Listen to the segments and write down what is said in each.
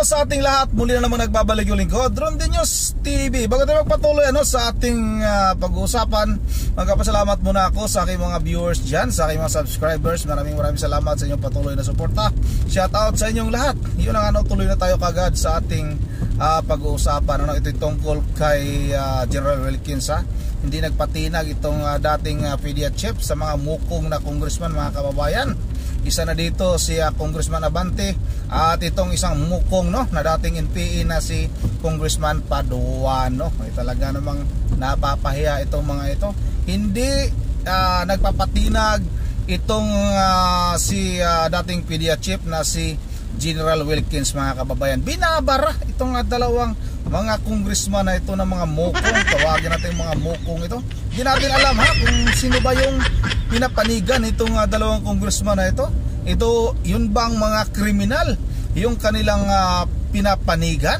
sa ating lahat, muli na naman nagbabalik yung lingkod Ron De News TV. Bago tayo magpatuloy sa ating pag-uusapan, magpapasalamat muna ako sa aking mga viewers dyan, sa aking mga subscribers. Maraming salamat sa inyong patuloy na suporta. Shout out sa inyong lahat. Yun ang tuloy na tayo kagad sa ating pag-uusapan. Ito tungkol kay General Wilkins. Hindi nagpatinag itong dating PDEA chief sa mga mukong na congressman, mga kababayan. Isa na dito si Congressman Abante at itong isang mukong na dating NPA na si Congressman Paduan. Ay talaga namang napapahiya itong mga ito. Hindi nagpapatinag itong si dating PDEA chief na si General Wilkins, mga kababayan. Binabara itong dalawang mga congressman na ito ng mga mukong. Tawagin natin mga mukong ito. Hindi natin alam kung sino ba yung pinapanigan itong dalawang congressman na ito. Ito yun bang mga kriminal yung kanilang pinapanigan?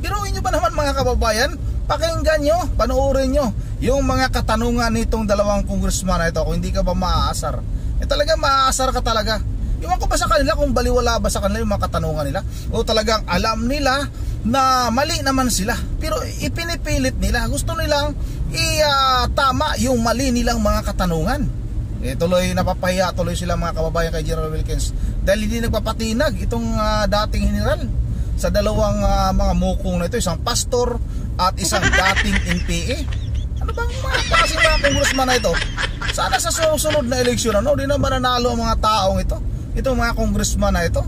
Pero inyo ba naman, mga kababayan, pakinggan nyo, panoorin nyo yung mga katanungan nitong dalawang congressman na ito. Kung hindi ka ba maaasar, talaga maaasar ka talaga. Iwan ko ba sa kanila kung baliwala ba sa kanila yung mga katanungan nila, o talagang alam nila na mali naman sila, pero ipinipilit nila, gusto nilang tama yung mali nilang mga katanungan. Tuloy napapahiya tuloy sila, mga kababayan, kay General Wilkins dahil hindi nagpapatinag itong dating general sa dalawang mga mukong na ito, isang pastor at isang dating NPA. Ano bang mga klaseng mga congressman na ito? Sana sa susunod na eleksyon di naman nanalo ang mga taong ito, itong mga congressman na ito.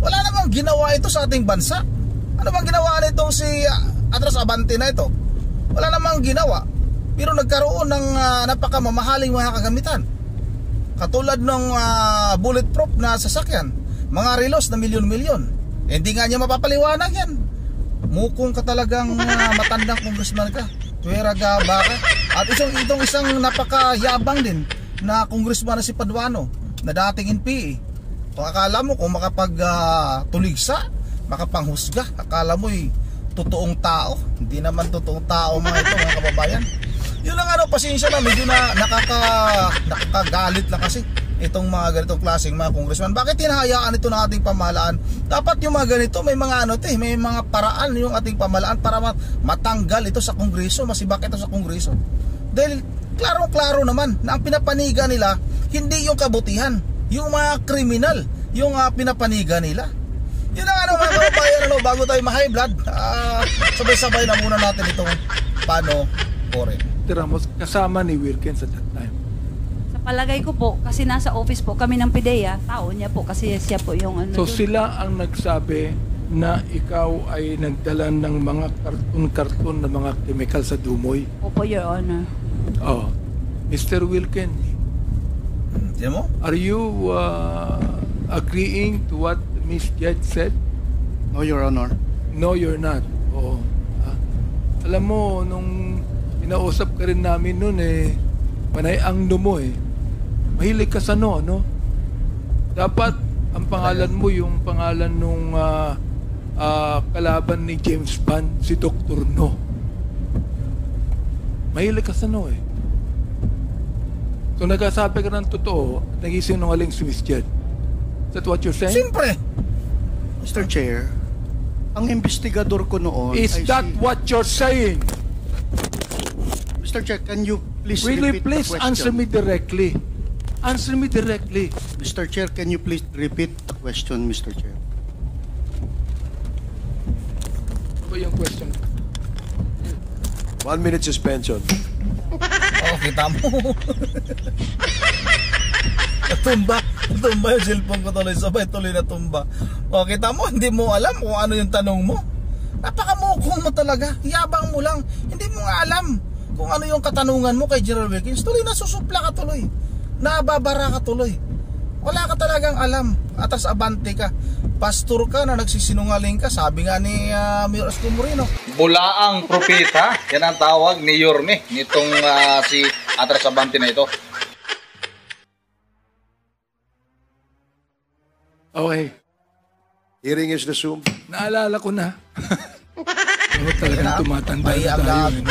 Wala namang ginawa ito sa ating bansa. Ano bang ginawa nitong si Atras Abante na ito? Wala namang ginawa, pero nagkaroon ng napakamamahaling mga kagamitan, katulad ng bulletproof na sasakyan, mga relos na milyon-milyon. Hindi nga niya mapapaliwanag yan. Mukong ka talagang matandang congressman ka, tuwera ka, baka. At itong isang napakayabang din na congressman na si Paduano na dating NPA. Kung akala mo kung makapagtuligsa, makapanghusga, akala mo'y totoong tao. Hindi naman totoong tao mga ito, mga kababayan. Yun lang pasensya na, medyo na nakakagalit lang kasi itong mga ganitong klaseng mga congressman. Bakit hinahayaan ito ng ating pamahalaan? Dapat yung mga ganito may mga may mga paraan yung ating pamahalaan para matanggal ito sa kongreso, masibak ito sa kongreso. Dahil klaro-klaro naman na ang pinapanigan nila hindi yung kabutihan, yung mga kriminal yung pinapanigan nila. Yun ang mga kababayan, bago tayo ma-high blood, sabay-sabay na muna natin itong panoorin. Ramos kasama ni Wilkins at that time. Sa palagay ko po, kasi nasa office po kami ng PDEA, tao niya po kasi siya po yung So sila ang nagsabi na ikaw ay nagdala ng mga karton-karton na mga chemical sa Dumoy. Opo, Your Honor. Mr. Wilkins, are you agreeing to what Ms. Jed said? No, Your Honor. No, you're not. Alam mo, nung inausap ka rin namin noon manay-angno mo mahilig ka sa no? Dapat ang pangalan mo yung pangalan nung kalaban ni James Bond, si Dr. No. Mahilig ka sa no So nagsasabi ka ng totoo, nag-isinungaling si Miss Jed. Is that what you're saying? Siyempre, Mr. Chair, ang investigador ko noon Is that what you're saying? Mr. Chair, can you please Will you repeat please the question? answer me directly? Answer me directly. Mr. Chair, can you please repeat the question, Mr. Chair? Ano ba yung question? 1 minute suspension. Kita mo. Natumba yung cellphone ko tuloy, sabay tuloy na tumba. Kita mo, hindi mo alam kung ano yung tanong mo. Napakamukong mo talaga, yabang mo lang, hindi mo nga alam kung ano yung katanungan mo kay General Wilkins. Tuloy na susupla ka tuloy, nababara ka tuloy, wala ka talagang alam. Atras Abante ka, pastor ka na nagsisinungaling ka, sabi nga ni Mayor Isko Moreno. Bulaang propeta, yan ang tawag ni Yorme nitong si Atras Abante na ito. Okay. Hearing is resumed. Naalala ko na. Talagang tumatanda na tayo.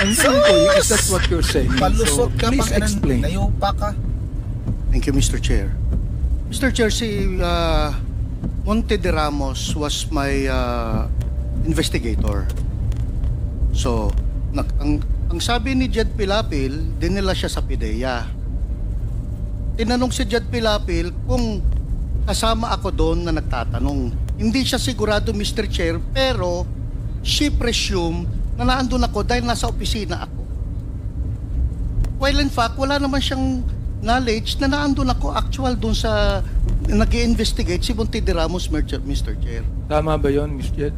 Ang Sus! ko, is that what you're saying? Palusot ka, please explain. Nayupa ka. Thank you, Mr. Chair. Mr. Chair, si Monte de Ramos was my investigator. So, ang sabi ni Jed Pilapil, dinala siya sa PIDEA. Tinanong si Jed Pilapil kung kasama ako doon na nagtatanong. Hindi siya sigurado, Mr. Chair, pero she presume na naandun ako dahil nasa opisina ako. While in fact, wala naman siyang knowledge na naandun ako actual doon sa nag-i-investigate si Monte de Ramos, Mr. Chair. Tama ba yon, Ms. Jed?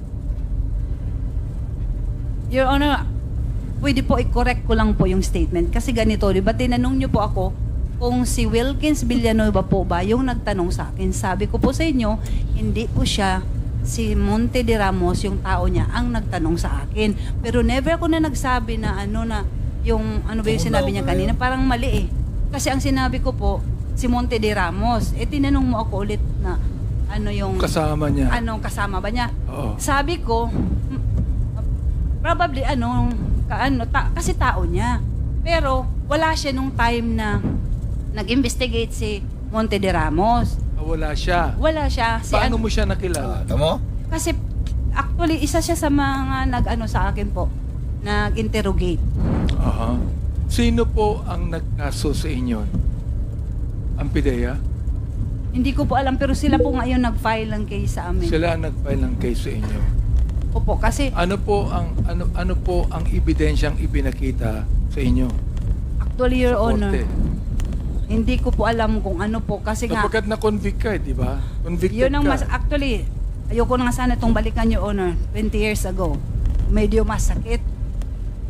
Your Honor, pwede po i-correct ko lang po yung statement. Kasi ganito, di ba tinanong niyo po ako kung si Wilkins Villanueva po ba yung nagtanong sa akin. Sabi ko po sa inyo, hindi po siya, si Monte de Ramos, yung tao niya, ang nagtanong sa akin. Pero never ako na nagsabi na yung ano ba yung sinabi niya kanina, parang mali eh. Kasi ang sinabi ko po, si Monte de Ramos, tinanong mo ako ulit na yung Kasama niya. anong kasama ba niya. Oo. Sabi ko, probably kasi tao niya. Pero wala siya nung time na nag-investigate si Monte de Ramos. Wala siya. Wala siya. Paano mo siya nakilala? Tamo? Kasi actually isa siya sa mga nag-ano sa akin po, nag-interrogate. Aha. Sino po ang nagkaso sa inyo? Ang PIDEA? Hindi ko po alam pero sila po ngayon nag-file ng case sa amin. Sila ang nag-file ng case sa inyo. Opo, kasi Ano po ang ebidensyang ipinakita sa inyo? actually, Your Sa Honor, korte? hindi ko po alam kung ano po kasi nga Sapagkat na-convict ka, di ba? Convicted yun ang ka. actually, ayoko na nga sana itong balikan, Your Honor, 20 years ago. Medyo masakit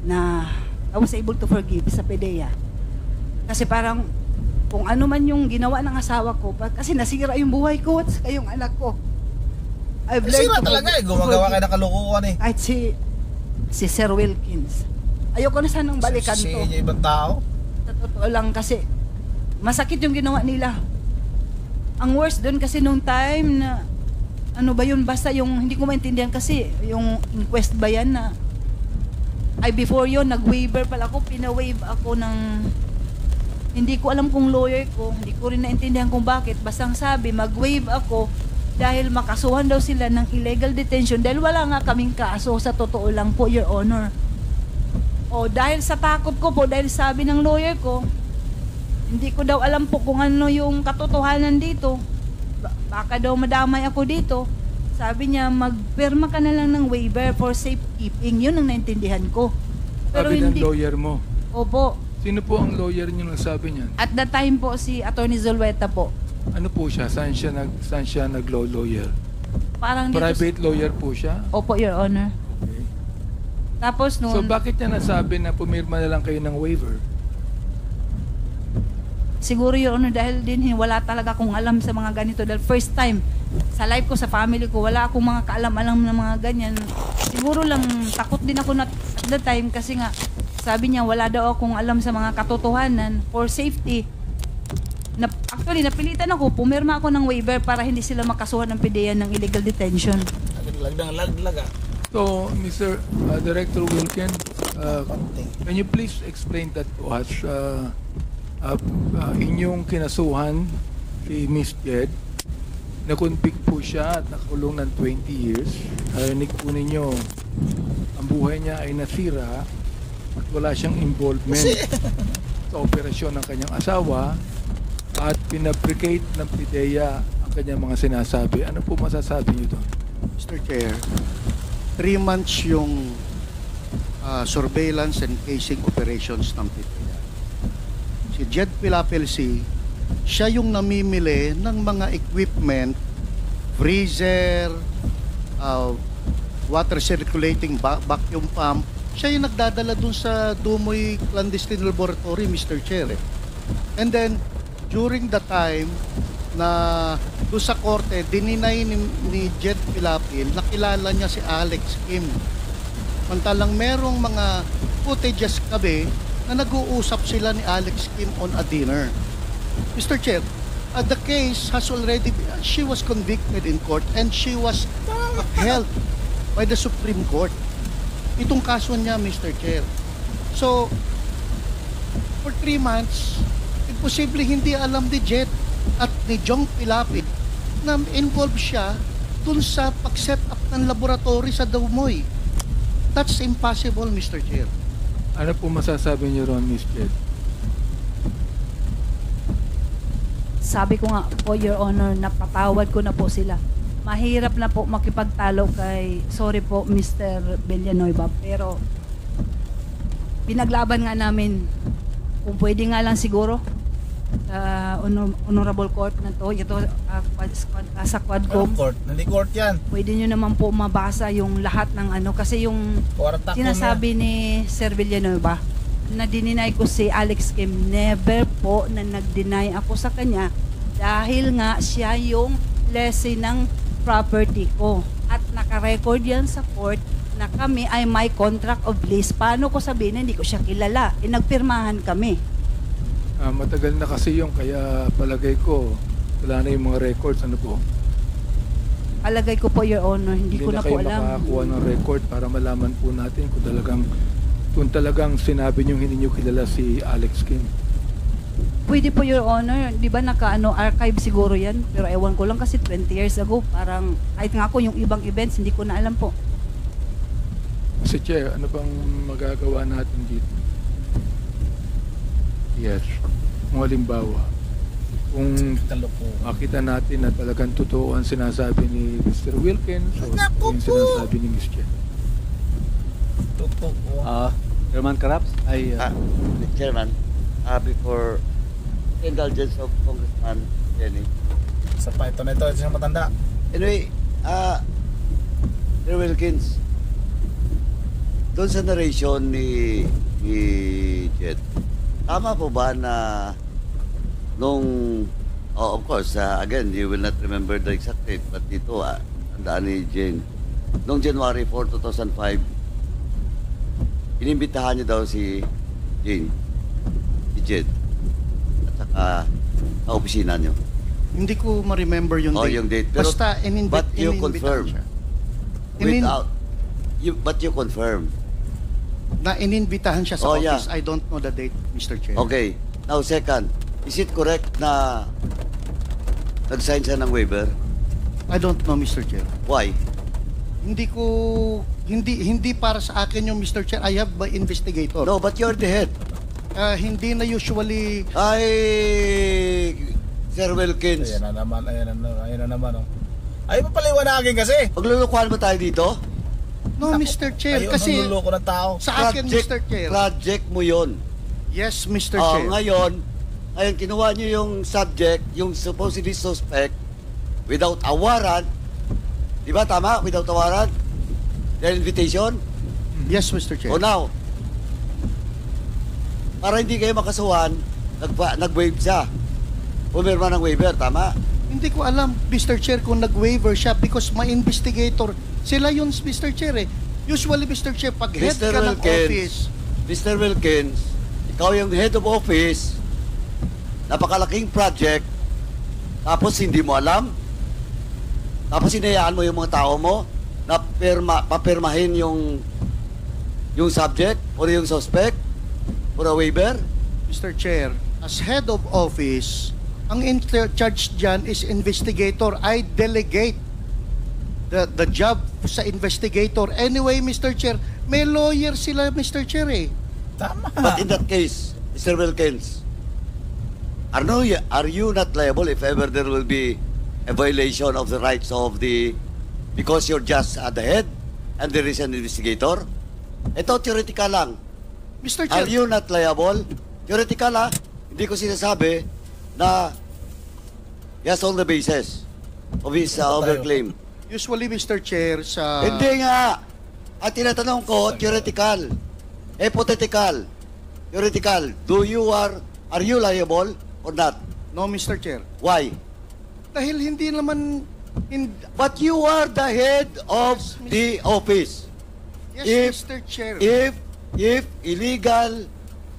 na I was able to forgive sa PIDEA. Kasi parang kung ano man yung ginawa ng asawa ko, kasi nasira yung buhay ko at saka yung anak ko. I've learned Sira to talaga eh. forgive- Gumagawa kayo ng kalukuhan eh. Kahit si Sir Wilkins. Ayoko na sanang balikan Si to. ibang tao. Sa totoo lang kasi masakit yung ginawa nila. Ang worst doon kasi nung time na ano ba yun, basta yung hindi ko maintindihan kasi yung inquest ba yan na before yun nag-waiver pala ako, pina-waive ako ng hindi ko alam kung lawyer ko, hindi ko rin naintindihan kung bakit, basta ang sabi mag-waive ako dahil makasuhan daw sila ng illegal detention dahil wala nga kaming kaso sa totoo lang po, Your Honor. O dahil sa takot ko po, dahil sabi ng lawyer ko, hindi ko daw alam po kung ano yung katotohanan dito. Baka daw madamay ako dito. Sabi niya, magpirma ka na lang ng waiver for safekeeping. Yun ang naintindihan ko. Sabi ng lawyer mo. Opo. Sino po ang lawyer niyo nang sabi niyan? At that time po, si Attorney Zulueta po. Ano po siya? Saan siya nag-law lawyer? Parang dito. Private lawyer po siya? Opo, Your Honor. Okay. Tapos So noon, bakit niya nasabi na pumirma na lang kayo ng waiver? siguro Your Honor, dahil din wala talaga akong alam sa mga ganito. Dahil first time, sa life ko, sa family ko, wala akong mga kaalam-alam na mga ganyan. Siguro lang, takot din ako at the time kasi nga, sabi niya, wala daw akong alam sa mga katotohanan for safety. Actually, napilitan ako, pumirma ako ng waiver para hindi sila makasuhan ng PIDEA ng illegal detention. Laglag ah. So, Mr. Director Wilkins, can you please explain that to us? Inyong kinasuhan si Miss Jed, na-convict po siya at nakulong ng 20 years. Narinig po ninyo, ang buhay niya ay nasira at wala siyang involvement sa operasyon ng kanyang asawa at pinabricate ng PIDEA ang kanyang mga sinasabi. Ano po masasabi niyo doon? Mr. Chair, 3 months yung surveillance and casing operations ng PIDEA. Si Jed Pilapil siya yung namimili ng mga equipment, freezer, water circulating vacuum pump. Siya yung nagdadala dun sa Dumoy Clandestine Laboratory, Mr. Chair. And then, during the time na doon sa korte, dininay ni Jed Pilapil, nakilala niya si Alex Kim. Mantalang merong mga footages kami na nag-uusap sila ni Alex Kim on a dinner. Mr. Chair, the case has already been, she was convicted in court and she was upheld by the Supreme Court. Itong kaso niya, Mr. Chair. So, for 3 months, imposible hindi alam ni Jed at ni Jong Pilapil na involved siya dun sa pag-set up ng laboratory sa Dumoy. That's impossible, Mr. Chair. Ano po masasabi niyo ron, Miss Jed? Sabi ko nga po, Your Honor, napatawad ko na po sila. Mahirap na po makipagtalo kay, sorry po, Mr. Villanueva, pero pinaglaban nga namin. Kung pwede nga lang siguro, honorable court na to, ito sa Quadcom. Anong court? Hindi court yan. Pwede nyo naman po mabasa yung lahat ng ano, kasi yung Kwarta ko sinasabi ni Sir Villanueva, na dininay ko si Alex Kim, never po na nag-deny ako sa kanya dahil nga siya yung lessee ng property ko. At naka-record yan sa court na kami ay may contract of lease. Paano ko sabihin na hindi ko siya kilala? Nagpirmahan kami. Matagal na kasi yung kaya palagay ko wala na yung mga records. Ano po? Palagay ko po, Your Honor, hindi ko na po kayo alam. makakuha ng record para malaman po natin kung talagang sinabi niyo hindi niyo kilala si Alex Kim. Pwede po, Your Honor. Di ba archive siguro yan? Pero ewan ko lang kasi 20 years ago. Parang kahit nga ako yung ibang events, hindi ko na alam po. Mr. Chair, ano bang magagawa natin dito? Yes. Kung halimbawa, kung makita natin na talagang totoo ang sinasabi ni Mr. Wilkins o yung sinasabi ni Ms. Chen. Totoo. Chairman Caraps, Chairman, before indulgence of Congressman Jenny. Sa pa ito na ito yung matanda. Anyway, Sir Wilkins, doon sa narration ni Jet, tama po ba na nung, of course, again, you will not remember the exact date, but dito, tandaan ni Jane, nung January 4, 2005, inimbitahan niyo daw si Jane, si Jed, at saka sa opisina niyo. Hindi ko ma-remember yung date. Yung date. Pero, basta but you confirm. But you confirm. Na ininbitahan siya sa Yeah. office. I don't know the date, Mr. Chair. Okay. Now, second, is it correct na nag-sign siya ng waiver? I don't know, Mr. Chair. Why? Hindi para sa akin yung Mr. Chair. I have my investigator. No, but you're the head. Hindi na usually Sir Wilkins. Ayan na naman. Oh. Ay, papaliwanagin kasi. Maglulukuhan ba tayo dito? No, Mr. Chair. Ayaw Kasi nang luloko ng tao. sa akin, Mr. Chair. Project mo yun. Yes, Mr. Chair. Ngayon, kinuha niyo yung subject, yung supposedly suspect, without a warrant. Di ba tama? Without a warrant? Their invitation? Yes, Mr. Chair. O now, para hindi kayo makasuhan, nag-waive siya. Pumirma ng waiver, tama? Hindi ko alam, Mr. Chair, kung nag-waiver siya because my investigator, sila yun, Mr. Chair eh. Usually, Mr. Chair, pag head Mr. ka ng Wilkins, office, Mr. Wilkins, ikaw yung head of office, napakalaking project, tapos hindi mo alam, tapos hinayaan mo yung mga tao mo na papirmahin yung subject or yung suspect for a waiver? Mr. Chair, as head of office, ang in charge dyan is investigator. I delegate the job sa investigator. Anyway, Mr. Chair, may lawyer sila, Mr. Chair eh. Tama. But in that case, Mr. Wilkins, are you not liable if ever there will be a violation of the rights of because you're just at the head and there is an investigator? Ito, theoretical lang. Mr. Are Chair, you not liable? Theoretical hindi ko sinasabi na he has all the basis of his overclaim. usually, Mr. Chair, sa... Hindi nga. At tinatanong ko, theoretical. Hypothetical. Theoretical. Are you liable or not? No, Mr. Chair. Why? Dahil hindi naman... But you are the head of the office. Yes, Mr. Chair. If illegal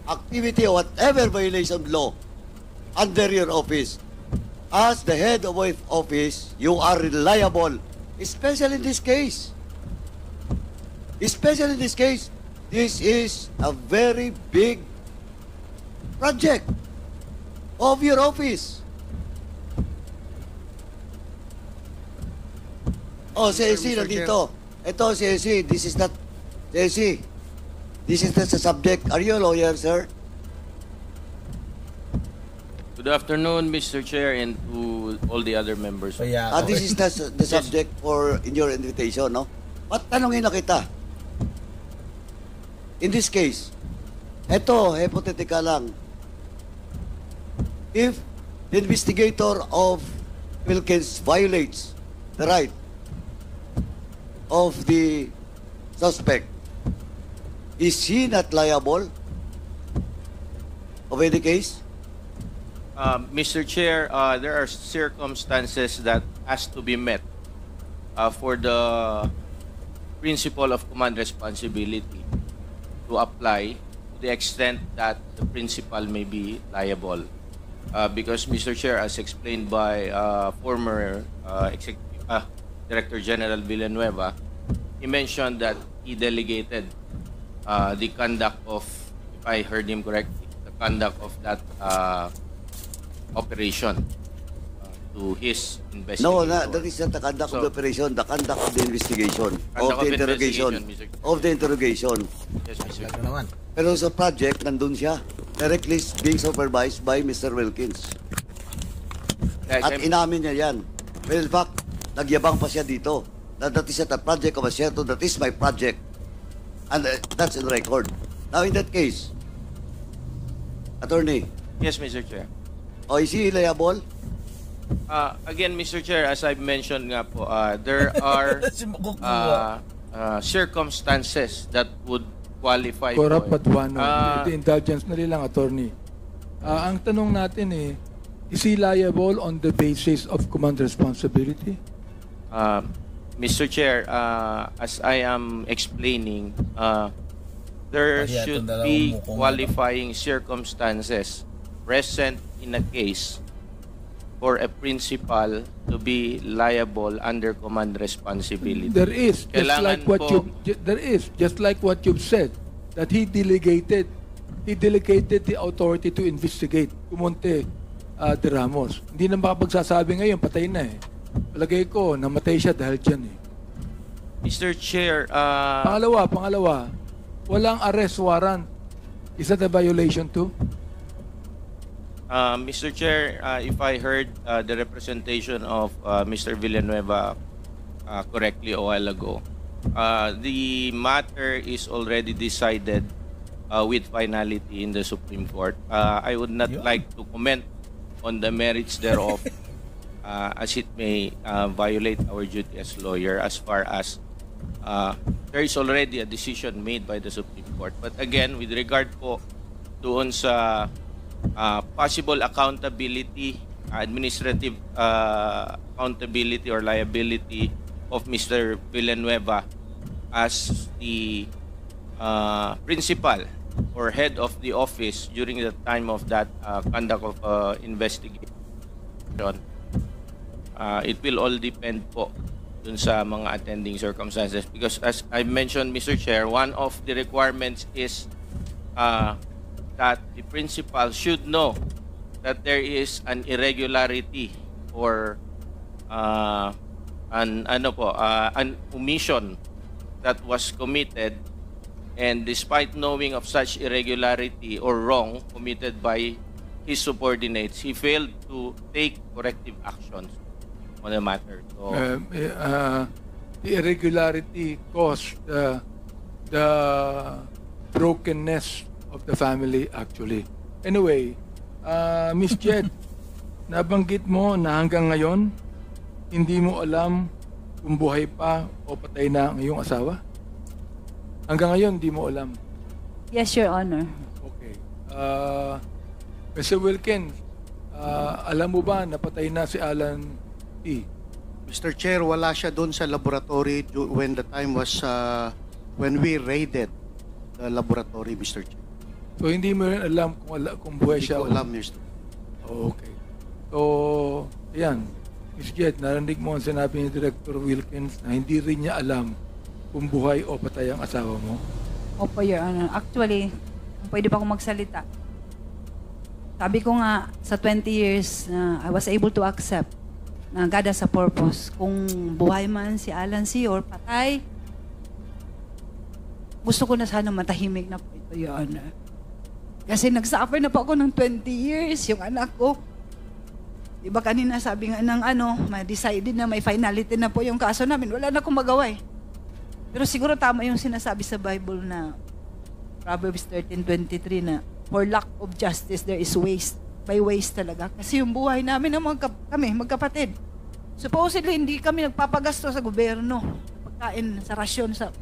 activity or whatever violation of law under your office, as the head of office, you are liable. Especially in this case. Especially in this case, this is a very big project of your office. Oh, si AC Mr. nandito. Ito, si AC. This is not... Si AC. This is not the subject. Are you a lawyer, sir? Good afternoon, Mr. Chair, and to all the other members. Kaya, This is the subject for in your invitation, no? At tanongin na kita. In this case, eto, hypothetical lang. If the investigator of Wilkins violates the right of the suspect, is he not liable of any case? Mr. Chair, there are circumstances that has to be met for the principle of command responsibility to apply to the extent that the principal may be liable. Because, Mr. Chair, as explained by former Director General Villanueva, he mentioned that he delegated the conduct of, if I heard him correctly, the conduct of that operation to his investigation. No, that is not the conduct of the operation, the conduct of the investigation, of the interrogation, of the interrogation. Yes, Mr. Ano naman? Pero sa project, nandun siya, directly being supervised by Mr. Wilkins. At inamin niya yan. Well, in fact, nagyabang pa siya dito. That is not a project of a Asierto, that is my project. And that's in record. Now, in that case, Attorney, Yes, Mr. Chair. is he liable? Again, Mr. Chair, as I've mentioned nga po, there are Si Makukuha. circumstances that would qualify Corrupt po. Paduano. The indulgence na lang, attorney. Ang tanong natin is he liable on the basis of command responsibility? Mr. Chair, as I am explaining, there Kaya should itong dalawang be mukong qualifying circumstances present in a case for a principal to be liable under command responsibility. There is, just like what you've said, that he delegated the authority to investigate. Kumonte de Ramos. Hindi na makapagsasabi ngayon, patay na eh. Palagay ko, namatay siya dahil dyan eh. Mr. Chair, Pangalawa, walang arrest warrant. Is that a violation too? Mr. Chair, if I heard the representation of Mr. Villanueva correctly a while ago, the matter is already decided with finality in the Supreme Court. I would not like to comment on the merits thereof as it may violate our duty as lawyer as far as there is already a decision made by the Supreme Court. But again, with regard po doon sa possible accountability, administrative accountability or liability of Mr. Villanueva as the principal or head of the office during the time of that conduct of investigation, it will all depend po dun sa mga attending circumstances. Because as I mentioned, Mr. Chair, one of the requirements is that the principal should know that there is an irregularity or an omission that was committed, and despite knowing of such irregularity or wrong committed by his subordinates, he failed to take corrective actions on the matter. So, The irregularity caused the brokenness of the family actually. Anyway, Miss Jed, nabanggit mo na hanggang ngayon hindi mo alam kung buhay pa o patay na ang iyong asawa? Hanggang ngayon hindi mo alam. Yes, Your Honor. Okay. Mr. Wilkins, alam mo ba na patay na si Alan T? Mr. Chair, wala siya doon sa laboratory when the time was when we raided the laboratory, Mr. Chair. So hindi mo rin alam kung buhay Hindi siya? ko alam, Mr. Okay. So, ayan. Miss Jed, narinig mo ang sinabi ni Director Wilkins na hindi rin niya alam kung buhay o patay ang asawa mo? Opo, Your Honor. Actually, pwede pa akong magsalita. Sabi ko nga, sa 20 years, I was able to accept na God has a purpose. Kung buhay man si Alan C. or patay, gusto ko na sana matahimik na po ito, Your Honor. Kasi nagsuffer na po ako ng 20 years, yung anak ko. Diba kanina sabi nga ng ma-decided na may finality na po yung kaso namin. Wala na akong magawa eh. Pero siguro tama yung sinasabi sa Bible na Proverbs 13:23 na for lack of justice there is waste. By waste talaga. Kasi yung buhay namin ng kami, magkapatid. Supposedly, hindi kami nagpapagasto sa gobyerno. Pagkain sa rasyon sa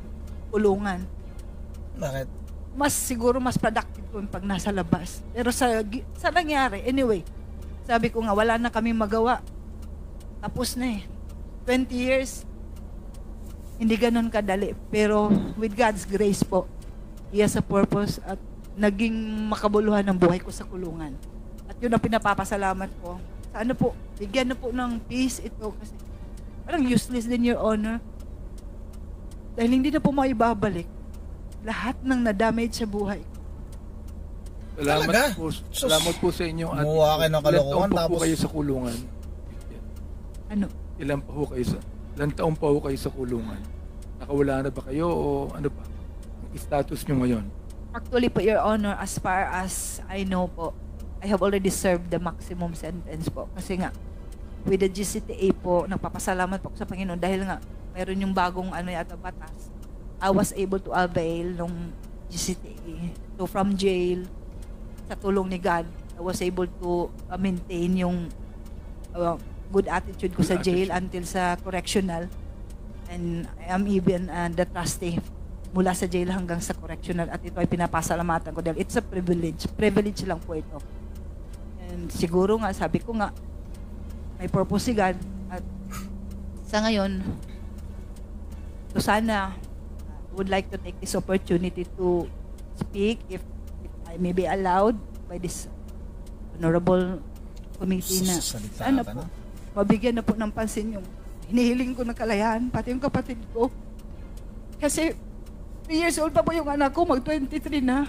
kulungan. Bakit? Siguro mas productive kung pag nasa labas. Pero sa nangyari, anyway, sabi ko nga, wala na kami magawa. Tapos na eh. 20 years, hindi ganun kadali. Pero with God's grace po, He has a purpose at naging makabuluhan ng buhay ko sa kulungan. At yun ang pinapapasalamat ko. Sana po, bigyan na po ng peace ito kasi parang useless din, Your Honor. Dahil hindi na po maibabalik lahat ng na-damage sa buhay. Talaga? Salamat po sa inyong ating. Muha kayo ng kalokohan, Ilan taon pa tapos- po kayo sa kulungan? Ano? Ilan taon pa po kayo sa kulungan? Nakawala na ba kayo o ano pa? Ang status nyo ngayon? Actually po, Your Honor, as far as I know po, I have already served the maximum sentence po. Kasi nga, with the GCTA po, nagpapasalamat po ako sa Panginoon dahil nga, mayroon yung bagong yata batas. I was able to avail nung GCTA. So from jail, sa tulong ni God, I was able to maintain yung good attitude ko sa jail until sa correctional. And I am even the trustee mula sa jail hanggang sa correctional. At ito ay pinapasalamatan ko dahil it's a privilege. Privilege lang po ito. And siguro nga, sabi ko nga, may purpose si God. At sa ngayon, so sana, would like to take this opportunity to speak if I may be allowed by this honorable committee na sana po mabigyan na po ng pansin yung hinihiling ko na kalayahan, pati yung kapatid ko. Kasi 3 years old pa po yung anak ko, mag-23 na.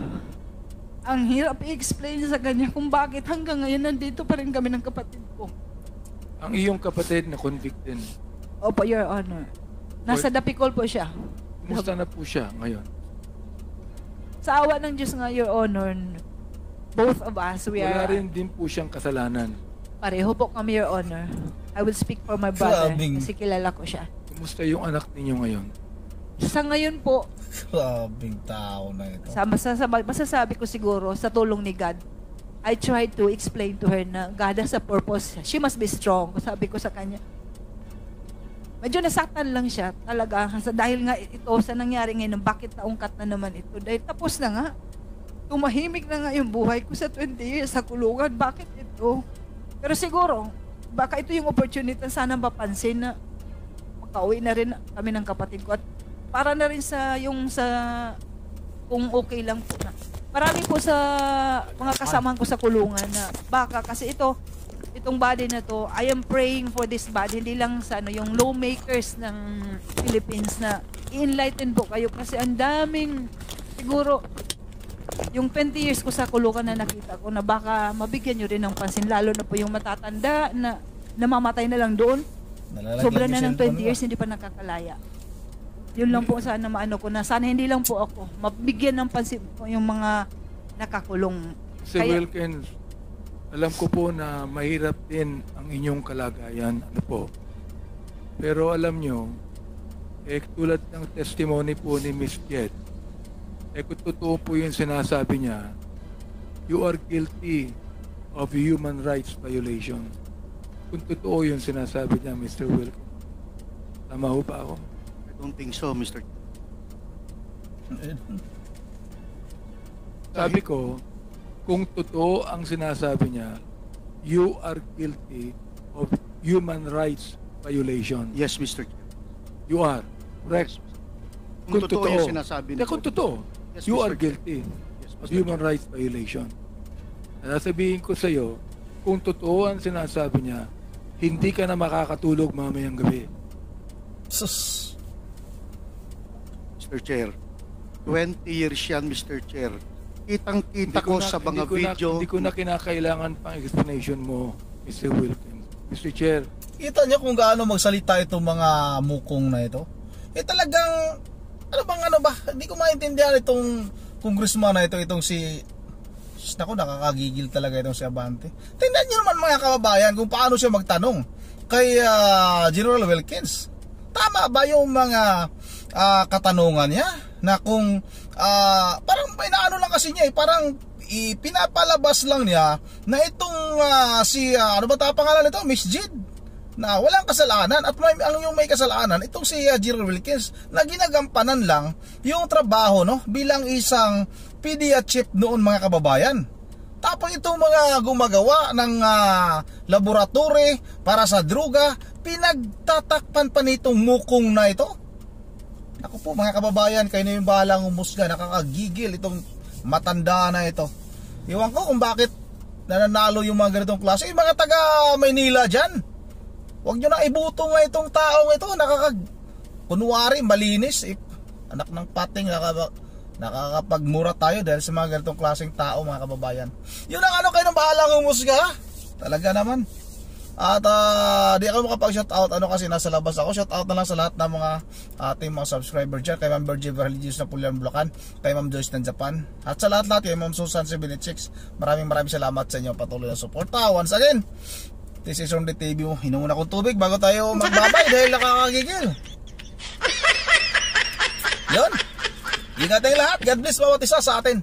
Ang hirap i-explain sa kanya kung bakit hanggang ngayon nandito pa rin kami ng kapatid ko. Ang iyong kapatid na convicted, Opo, Your Honor. Nasa Dapicol po siya. kumusta na po siya ngayon? Sa awa ng Diyos nga, Your Honor, both of us, we Wala are, rin din po siyang kasalanan. pareho po kami, Your Honor. I will speak for my brother Grabing- kasi kilala ko siya. Kumusta yung anak ninyo ngayon? Sa ngayon po, Grabing tao na ito. masasabi ko siguro sa tulong ni God, I tried to explain to her na God has a purpose. She must be strong. Sabi ko sa kanya, medyo nasaktan lang siya talaga dahil nga ito sa nangyari ngayon, bakit naungkat na naman ito? Dahil tapos na nga. Tumahimik na nga yung buhay ko sa 20 years sa kulungan. Bakit ito? Pero siguro, baka ito yung opportunity na sana mapansin na makauwi na rin kami ng kapatid ko. At para na rin sa kung okay lang po na. Marami po sa mga kasamahan ko sa kulungan na baka kasi itong body na to, I am praying for this body, hindi lang sa yung lawmakers ng Philippines na i-enlighten po kayo kasi ang daming siguro yung 20 years ko sa kulungan na nakita ko na baka mabigyan nyo rin ng pansin lalo na po yung matatanda na namamatay na lang doon. Sobra na ng 20 years hindi pa nakakalaya. Yun lang po sana maano ko na sana hindi lang po ako mabigyan ng pansin po yung mga nakakulong. Sir Wilkins, alam ko po na mahirap din ang inyong kalagayan. Ano po? Pero alam nyo, tulad ng testimony po ni Miss Jet, kung totoo po yung sinasabi niya, you are guilty of human rights violation. Kung totoo yung sinasabi niya, Mr. Wilkins. Tama ho ba ako? I don't think so, Mr. Sabi ko, kung totoo ang sinasabi niya, you are guilty of human rights violation. Yes, Mr. Chair. You are. Correct. Kung totoo yung sinasabi Kung totoo, Yes, you Mr. are guilty Yes, of Mr. human Chair. rights violation. Sasabihin ko sa iyo, kung totoo ang sinasabi niya, hindi ka na makakatulog mamayang gabi. Sus. Mr. Chair, 20 years yan, Mr. Chair. Kitang-kita ko sa mga video. Hindi ko na kinakailangan pang explanation mo, Mr. Wilkins. Mr. Chair, Kita niyo kung gaano magsalita itong mga mukong na ito. Talagang, ano ba? Hindi ko maintindihan itong congressman na ito, itong si... Naku, nakakagigil talaga itong si Abante. Tingnan niyo naman mga kababayan kung paano siya magtanong kay General Wilkins. Tama ba yung mga katanungan niya? Na kung, parang inaano lang kasi niya parang pinapalabas lang niya na itong ano ba pangalan nito? Miss Jid. Na walang kasalanan at yung may kasalanan itong si General Wilkins na ginagampanan lang yung trabaho bilang isang PDEA chief noon mga kababayan. Tapos itong mga gumagawa ng laboratory para sa droga, pinagtatakpan pa nitong mukong na ito. Ako po mga kababayan, kayo na yung bahalang umusga, nakakagigil itong matanda na ito. Iwan ko kung bakit nananalo yung mga ganitong klase. Yung mga taga Maynila dyan, huwag nyo na ibuto nga itong taong ito. Kunwari, malinis. Anak ng pating, nakakapagmura tayo dahil sa mga ganitong klaseng tao mga kababayan. Yun ang kayo ng bahalang umusga. Talaga naman. At di ako makapag-shoutout kasi nasa labas ako. Shoutout na lang sa lahat ng mga ating mga subscriber dyan. Kay Ma'am Virgie Religious na Pulian Bulacan, kay Ma'am Joyce ng Japan, at sa lahat kay Ma'am Susan 76. Maraming salamat sa inyo patuloy na suporta. Once again, this is on the TV mo. Hinungan akong tubig bago tayo magbabay dahil nakakagigil. Yun. Ingat tayong lahat. God bless bawat isa sa atin.